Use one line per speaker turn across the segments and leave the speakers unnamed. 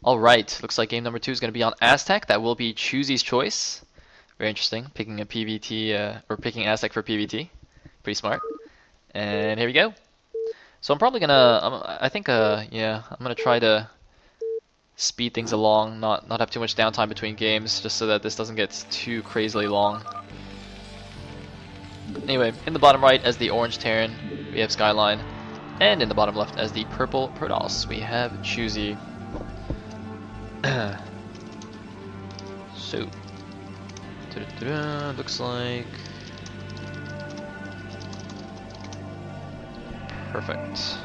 Alright, looks like game number 2 is going to be on Aztec. That will be Choosy's choice. Very interesting, picking a PVT, or picking Aztec for PVT. Pretty smart. And here we go. So I'm probably gonna, yeah, I'm gonna try to speed things along, not have too much downtime between games, just so that this doesn't get too crazily long. Anyway, in the bottom right as the orange Terran, we have Skyline, and in the bottom left as the purple Protoss, we have Choosy. So, looks like perfect.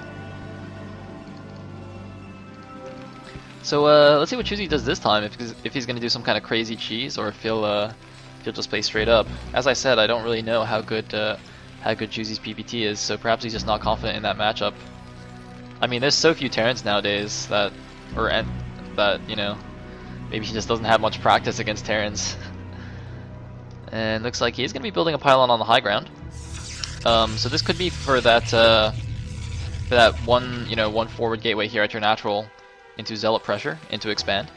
So let's see what Choosy does this time. If he's gonna do some kind of crazy cheese, or if he'll just play straight up. As I said, I don't really know how good Choosy's PPT is, so perhaps he's just not confident in that matchup. I mean, there's so few Terrans nowadays that, you know, maybe he just doesn't have much practice against Terrans. And looks like he's gonna be building a pylon on the high ground. So this could be for that one forward gateway here at your natural into Zealot pressure into expand.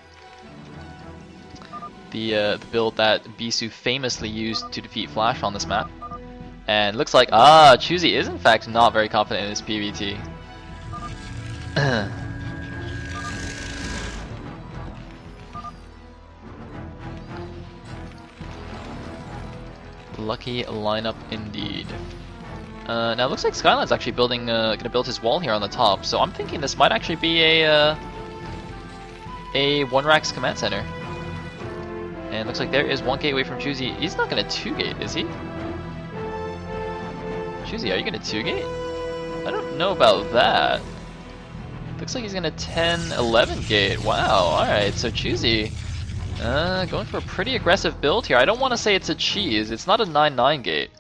The build that Bisu famously used to defeat Flash on this map. And looks like Choosy is in fact not very confident in his PVT. Lucky lineup indeed. Now it looks like Skyline's actually gonna build his wall here on the top, so I'm thinking this might actually be a one-racks command center. And looks like there is one gateway from Choosy. He's not gonna 2-gate, is he? Choosy, are you gonna 2-gate? I don't know about that. Looks like he's gonna 10-11 gate. Wow, alright, so Choosy going for a pretty aggressive build here. I don't want to say it's a cheese. It's not a 9-9 gate.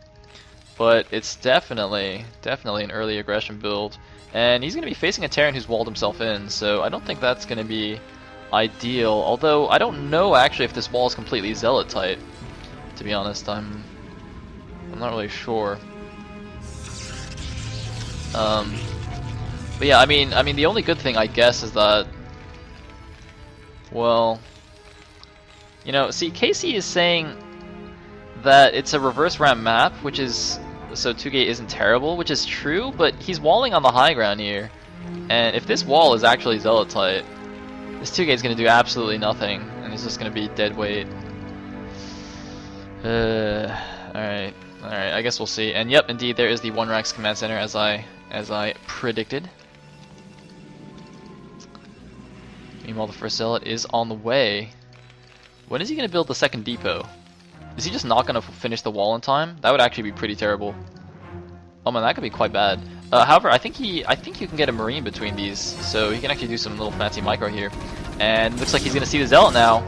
But it's definitely an early aggression build. And he's going to be facing a Terran who's walled himself in, so I don't think that's going to be ideal. Although, I don't know actually if this wall is completely Zealot tight. To be honest, I'm not really sure. But yeah, I mean, the only good thing I guess is that, well, you know, see, Casey is saying that it's a reverse ramp map, which is, so 2-gate isn't terrible, which is true, but he's walling on the high ground here. And if this wall is actually Zealot tight, this 2-gate is going to do absolutely nothing, and it's just going to be dead weight. Alright, I guess we'll see. And yep, indeed, there is the 1-racks command center as I predicted. Meanwhile, the first Zealot is on the way. When is he going to build the second depot? Is he just not going to finish the wall in time? That would actually be pretty terrible. Oh man, that could be quite bad. However, I think you can get a Marine between these, so he can actually do some little fancy micro here. And looks like he's going to see the Zealot now.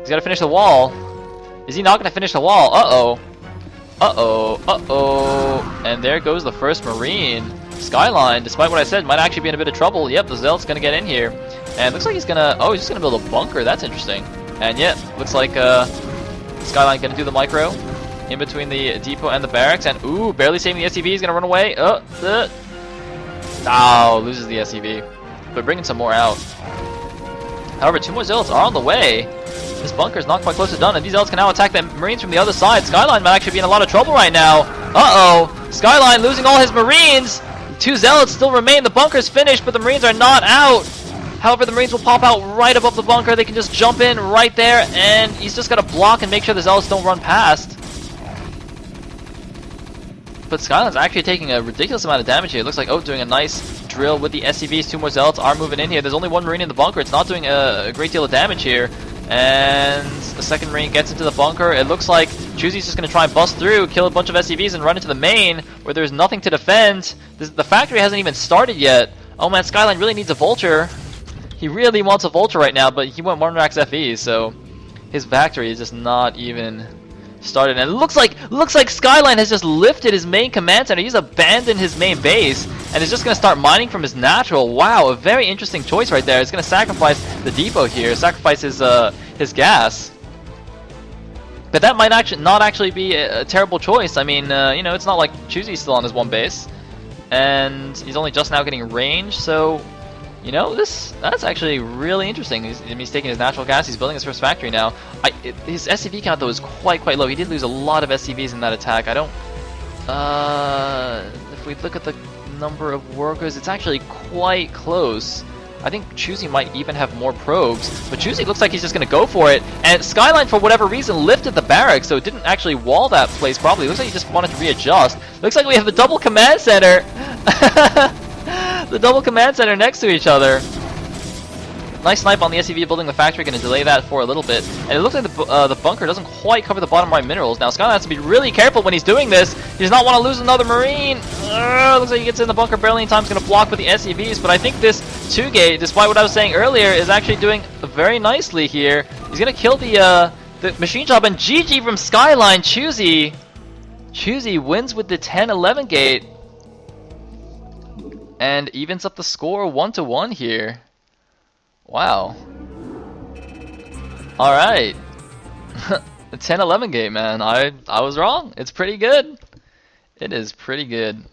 He's got to finish the wall. Is he not going to finish the wall? Uh-oh. Uh-oh. Uh-oh. And there goes the first Marine. Skyline, despite what I said, might actually be in a bit of trouble. Yep, the Zealot's going to get in here. And looks like he's going to... Oh, he's just going to build a bunker. That's interesting. And yeah, looks like Skyline gonna do the micro in between the depot and the barracks, and ooh, barely saving the SCV. He's gonna run away. Oh, loses the SCV, but bringing some more out. However, 2 more Zealots are on the way. This bunker's not quite close to done, and these Zealots can now attack the Marines from the other side. Skyline might actually be in a lot of trouble right now. Uh-oh, Skyline losing all his Marines. 2 Zealots still remain. The bunker's finished, but the Marines are not out. However, the Marines will pop out right above the bunker. They can just jump in right there, and he's just got to block and make sure the Zealots don't run past. But Skyline's actually taking a ridiculous amount of damage here. It looks like, oh, doing a nice drill with the SCVs. 2 more Zealots are moving in here. There's only 1 Marine in the bunker. It's not doing a great deal of damage here. And the second Marine gets into the bunker. It looks like Choosy's just going to try and bust through, kill a bunch of SCVs, and run into the main, where there's nothing to defend. The factory hasn't even started yet. Oh man, Skyline really needs a Vulture. He really wants a Vulture right now, but he went 1-racks FE, so his factory is just not even started. And it looks like Skyline has just lifted his main command center. He's abandoned his main base and is just going to start mining from his natural. Wow, a very interesting choice right there. He's going to sacrifice the depot here, sacrifice his gas. But that might not actually be a terrible choice. I mean, you know, it's not like Choosy's still on his 1 base, and he's only just now getting range, so You know, that's actually really interesting. He's taking his natural gas. He's building his first factory now. His SCV count though is quite low. He did lose a lot of SCVs in that attack. I don't. If we look at the number of workers, it's actually quite close. I think Choosy might even have more probes, but Choosy looks like he's just going to go for it. And Skyline, for whatever reason, lifted the barracks, so it didn't actually wall that place properly. Looks like he just wanted to readjust. Looks like we have the double command center. The double command center next to each other. Nice snipe on the SCV building the factory, going to delay that for a little bit. And it looks like the bunker doesn't quite cover the bottom right minerals. Now Skyline has to be really careful when he's doing this. He does not want to lose another Marine. Looks like he gets in the bunker barely in time. He's going to block with the SCVs. But I think this 2-gate, despite what I was saying earlier, is actually doing very nicely here. He's going to kill the machine shop. And GG from Skyline. Choosy wins with the 10-11 gate. And evens up the score 1-1 here. Wow. Alright. The 10-11 game, man. I was wrong. It's pretty good. It is pretty good.